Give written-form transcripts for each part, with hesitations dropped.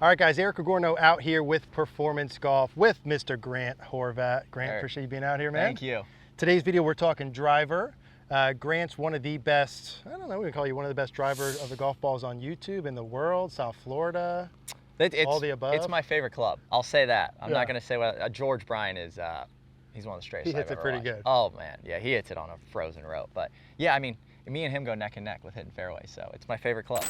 All right, guys, Erika Cogorno out here with Performance Golf with Mr. Grant Horvat. Grant, Eric, appreciate you being out here, man. Thank you. Today's video, we're talking driver. Grant's one of the best, I don't know, we can call you one of the best drivers of the golf balls on YouTube in the world, South Florida, all the above. It's my favorite club. I'll say that. I'm not going to say what George Bryan is. He's one of the straightest. He hits it pretty good. Oh, man. Yeah, he hits it on a frozen rope. But, yeah, I mean, me and him go neck and neck with hitting fairways, so it's my favorite club.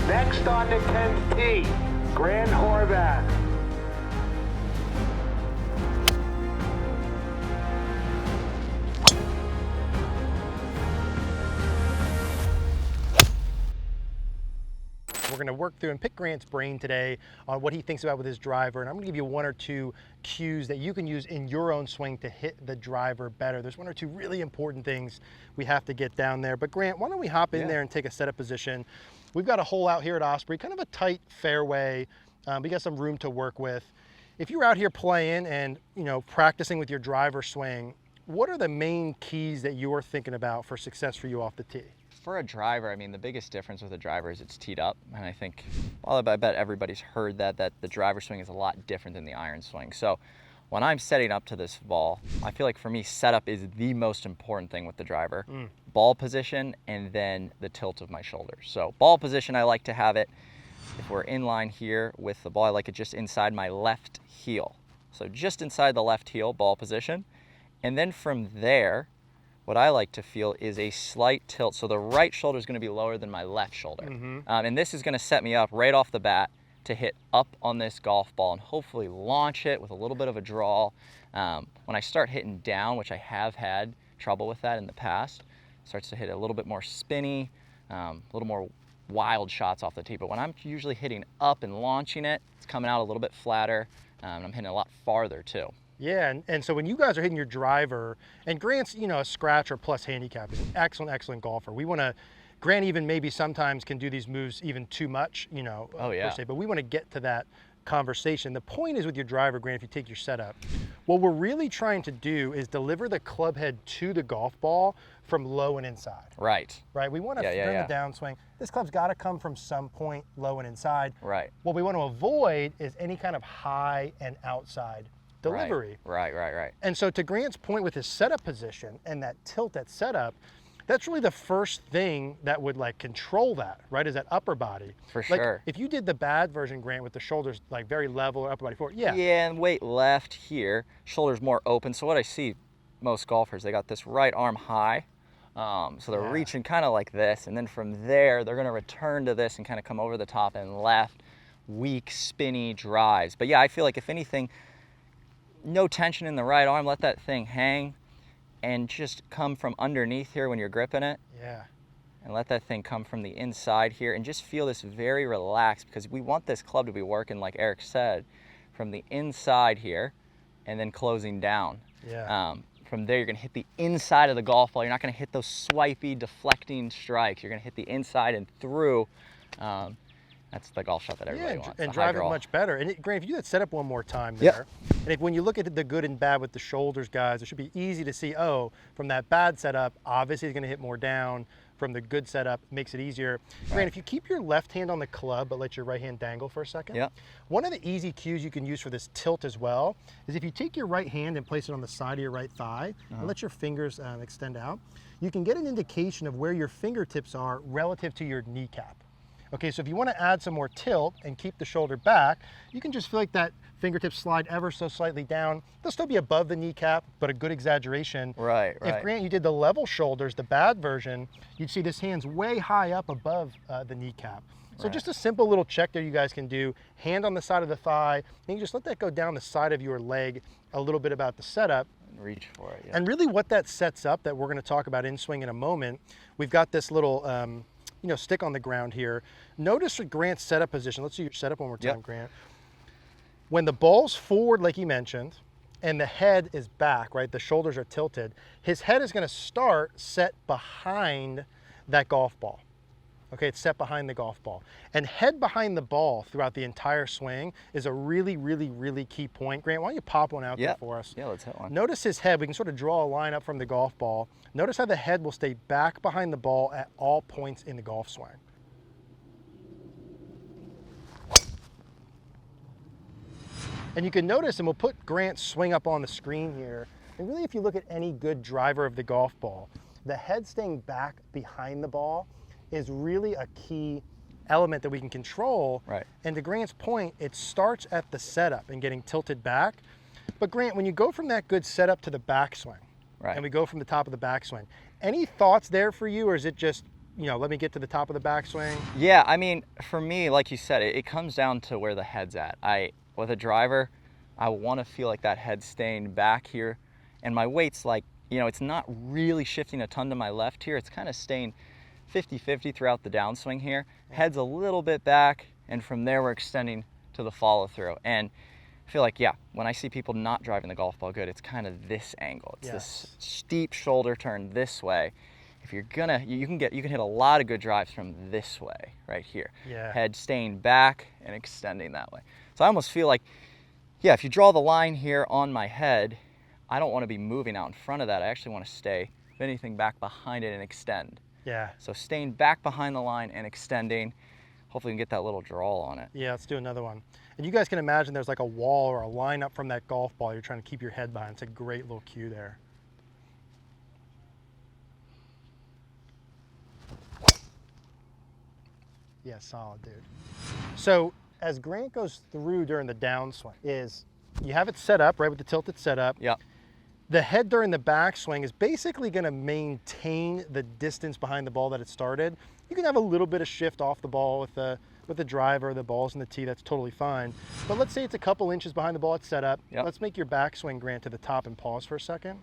Next on the 10th tee, Grant Horvat. We're going to work through and pick Grant's brain today on what he thinks about with his driver, and I'm going to give you one or two cues that you can use in your own swing to hit the driver better. There's one or two really important things we have to get down there. But Grant, why don't we hop in there and take a setup position? We've got a hole out here at Osprey, kind of a tight fairway. We got some room to work with. If you're out here playing and practicing with your driver swing, what are the main keys that you're thinking about for success for you off the tee? For a driver, I mean, the biggest difference with a driver is it's teed up. And I think, well, I bet everybody's heard that the driver swing is a lot different than the iron swing. So when I'm setting up to this ball, I feel like for me, setup is the most important thing with the driver. Ball position and then the tilt of my shoulders. So ball position, I like to have it, if we're in line here with the ball, I like it just inside my left heel. So just inside the left heel, ball position. And then from there, what I like to feel is a slight tilt. So the right shoulder is going to be lower than my left shoulder. And this is going to set me up right off the bat to hit up on this golf ball and hopefully launch it with a little bit of a draw. When I start hitting down, which I have had trouble with that in the past, starts to hit a little bit more spinny, a little more wild shots off the tee. But when I'm usually hitting up and launching it, it's coming out a little bit flatter, and I'm hitting a lot farther too. Yeah, and so when you guys are hitting your driver, and Grant's, a scratch or plus handicap, is an excellent golfer. We want to, Grant even maybe sometimes can do these moves even too much, per se, but we want to get to that conversation. The point is with your driver, Grant, if you take your setup, what we're really trying to do is deliver the club head to the golf ball from low and inside. Right. We want to turn the downswing. This club's got to come from some point low and inside. Right. What we want to avoid is any kind of high and outside delivery. Right. And so to Grant's point with his setup position and that tilt at setup, that's really the first thing that would control that, right? Is that upper body. For sure. If you did the bad version, Grant, with the shoulders very level or upper body forward, Yeah, and weight left here, shoulders more open. So what I see most golfers, they got this right arm high. So they're reaching kind of like this, and then from there, they're going to return to this and kind of come over the top and left, weak, spinny drives. But yeah, I feel like if anything, no tension in the right arm, let that thing hang and just come from underneath here when you're gripping it. Yeah. And let that thing come from the inside here and just feel this very relaxed, because we want this club to be working, like Eric said, from the inside here and then closing down. Yeah. From there, you're going to hit the inside of the golf ball. You're not going to hit those swipey, deflecting strikes. You're going to hit the inside and through. That's the golf shot that everybody wants. And drive it much better. And Grant, if you had set up one more time there, and when you look at the good and bad with the shoulders, guys, it should be easy to see, from that bad setup, obviously he's going to hit more down. From the good setup, makes it easier. Grant, if you keep your left hand on the club, but let your right hand dangle for a second, one of the easy cues you can use for this tilt as well is if you take your right hand and place it on the side of your right thigh, and let your fingers extend out, you can get an indication of where your fingertips are relative to your kneecap. Okay, so if you want to add some more tilt and keep the shoulder back, you can just feel like that fingertips slide ever so slightly down. They'll still be above the kneecap, but a good exaggeration. Right. If, Grant, you did the level shoulders, the bad version, you'd see this hand's way high up above the kneecap. So just a simple little check there you guys can do. Hand on the side of the thigh, and you just let that go down the side of your leg, a little bit about the setup. Reach for it, And really what that sets up, that we're going to talk about in swing in a moment, we've got this little stick on the ground here. Notice Grant's setup position. Let's see your setup one more time, Grant. When the ball's forward, like you mentioned, and the head is back, right? The shoulders are tilted. His head is going to start set behind that golf ball. Okay, it's set behind the golf ball. And head behind the ball throughout the entire swing is a really key point. Grant, why don't you pop one out there for us? Yeah, let's hit one. Notice his head. We can sort of draw a line up from the golf ball. Notice how the head will stay back behind the ball at all points in the golf swing. And you can notice, and we'll put Grant's swing up on the screen here, and really if you look at any good driver of the golf ball, the head staying back behind the ball is really a key element that we can control. Right. And to Grant's point, it starts at the setup and getting tilted back. But Grant, when you go from that good setup to the backswing, Right. and we go from the top of the backswing, any thoughts there for you, or is it just, you know, let me get to the top of the backswing? Yeah, I mean, for me, like you said, it comes down to where the head's at. With a driver, I want to feel like that head's staying back here, and my weight's like, you know, it's not really shifting a ton to my left here. It's kind of staying 50-50 throughout the downswing here. Head's a little bit back, and from there we're extending to the follow through. And I feel like, yeah, when I see people not driving the golf ball good, it's kind of this angle. It's this steep shoulder turn this way. If you're gonna, you can hit a lot of good drives from this way, right here. Yeah. Head staying back and extending that way. So I almost feel like, yeah, if you draw the line here on my head, I don't want to be moving out in front of that. I actually want to stay, if anything, back behind it and extend. Yeah. So staying back behind the line and extending. Hopefully we can get that little draw on it. Yeah, let's do another one. And you guys can imagine there's like a wall or a line up from that golf ball you're trying to keep your head behind. It's a great little cue there. Yeah, solid, dude. So as Grant goes through during the downswing, is you have it set up, right, with the tilted setup. Yep. The head during the backswing is basically going to maintain the distance behind the ball that it started. You can have a little bit of shift off the ball with the driver, the balls in the tee, that's totally fine. But let's say it's a couple inches behind the ball it's set up. Yep. Let's make your backswing, Grant, to the top and pause for a second.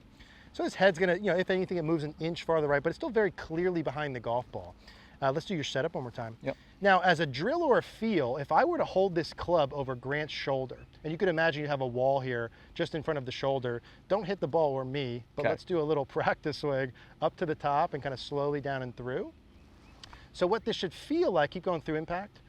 So his head's going to, you know, if anything, it moves an inch farther right, but it's still very clearly behind the golf ball. Let's do your setup one more time. Yep. Now, as a drill or a feel, if I were to hold this club over Grant's shoulder, and you could imagine you have a wall here just in front of the shoulder, don't hit the ball or me, but Okay. let's do a little practice swing up to the top and kind of slowly down and through. So what this should feel like, keep going through impact.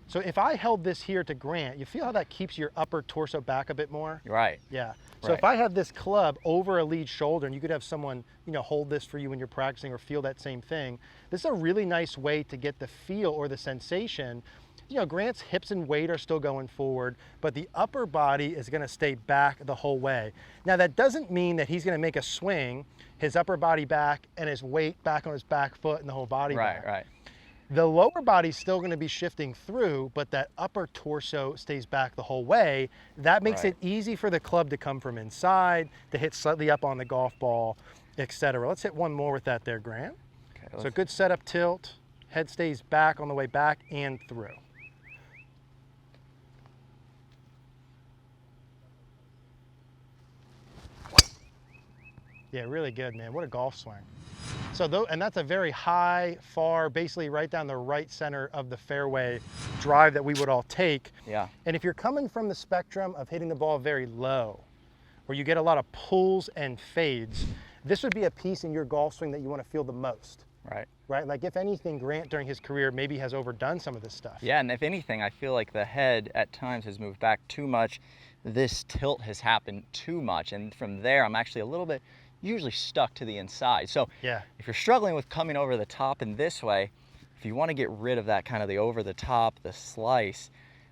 So if I held this here to Grant, you feel how that keeps your upper torso back a bit more? Right. Yeah. So Right. if I have this club over a lead shoulder, and you could have someone, you know, hold this for you when you're practicing or feel that same thing, this is a really nice way to get the feel or the sensation. You know, Grant's hips and weight are still going forward, but the upper body is going to stay back the whole way. Now, that doesn't mean that he's going to make a swing, his upper body back and his weight back on his back foot and the whole body back. Right. The lower body's still going to be shifting through, but that upper torso stays back the whole way. That makes Right. it easy for the club to come from inside, to hit slightly up on the golf ball, etc. Let's hit one more with that there, Grant. Okay, So good setup tilt, head stays back on the way back and through. Yeah, really good, man. What a golf swing. So, and that's a very high, far, basically right down the right center of the fairway drive that we would all take. Yeah. And if you're coming from the spectrum of hitting the ball very low, where you get a lot of pulls and fades, this would be a piece in your golf swing that you want to feel the most, Right. right? Like if anything, Grant during his career maybe has overdone some of this stuff. Yeah, and if anything, I feel like the head at times has moved back too much. This tilt has happened too much, and from there, I'm actually a little bit usually stuck to the inside. So Yeah. if you're struggling with coming over the top in this way, if you want to get rid of that kind of the over the top, the slice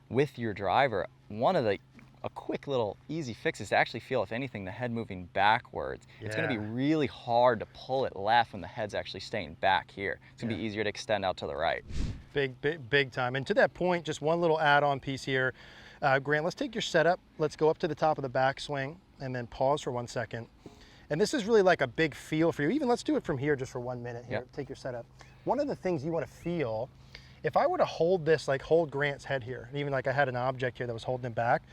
with your driver, a quick little easy fix is to actually feel, if anything, the head moving backwards. It's going to be Yeah. really hard to pull it left when the head's actually staying back here. It's going to be Yeah. easier to extend out to the right. Big time. And to that point, just one little add-on piece here. Grant, let's take your setup. Let's go up to the top of the backswing and then pause for 1 second. And this is really like a big feel for you. Even let's do it from here just for 1 minute here. Yep. Take your setup. One of the things you want to feel, if I were to hold this, like hold Grant's head here, and even like I had an object here that was holding him back,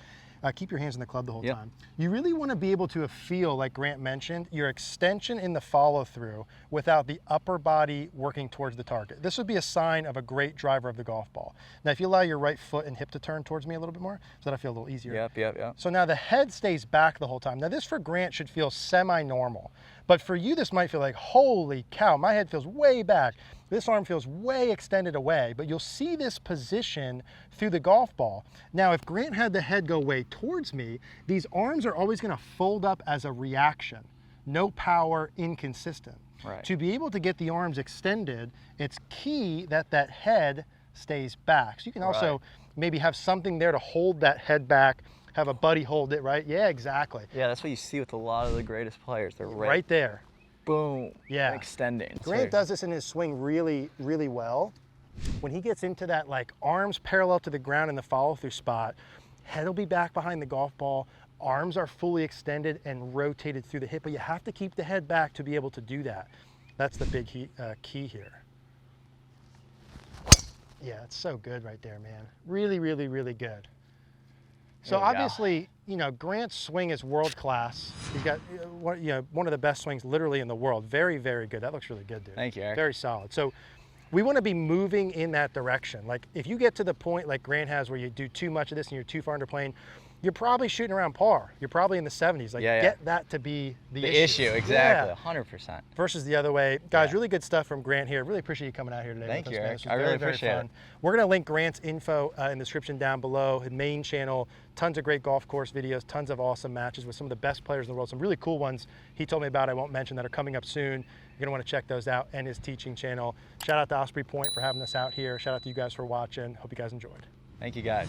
keep your hands in the club the whole Yep. time. You really want to be able to feel, like Grant mentioned, your extension in the follow through without the upper body working towards the target. This would be a sign of a great driver of the golf ball. Now, if you allow your right foot and hip to turn towards me a little bit more, so that I feel a little easier. Yep. So now the head stays back the whole time. Now this for Grant should feel semi-normal, but for you this might feel like, holy cow, my head feels way back. This arm feels way extended away, but you'll see this position through the golf ball. Now, if Grant had the head go way towards me, these arms are always gonna fold up as a reaction. No power, inconsistent. Right. To be able to get the arms extended, it's key that that head stays back. So you can also Right. maybe have something there to hold that head back, have a buddy hold it, right? Yeah, exactly. Yeah, that's what you see with a lot of the greatest players. They're Right there. boom, Yeah. extending. Grant does this in his swing really, really well. When he gets into that, like, arms parallel to the ground in the follow-through spot, head will be back behind the golf ball, arms are fully extended and rotated through the hip, but you have to keep the head back to be able to do that. That's the big key here. Yeah, it's so good right there, man. Really, really, really good. So obviously, you know, Grant's swing is world class. He's got one of the best swings literally in the world. Very, very good. That looks really good, dude. Thank you, Eric. Very solid. So we want to be moving in that direction. Like, if you get to the point like Grant has where you do too much of this and you're too far under plane, you're probably shooting around par. You're probably in the 70s. Like, get that to be the issue. Exactly, Yeah. 100%. Versus the other way. Guys, really good stuff from Grant here. Really appreciate you coming out here today. Thank with you, us, man. Eric. This was I really very appreciate fun. it. We're going to link Grant's info in the description down below. His main channel, tons of great golf course videos, tons of awesome matches with some of the best players in the world. Some really cool ones he told me about I won't mention that are coming up soon. You're going to want to check those out, and his teaching channel. Shout out to Osprey Point for having us out here. Shout out to you guys for watching. Hope you guys enjoyed. Thank you, guys.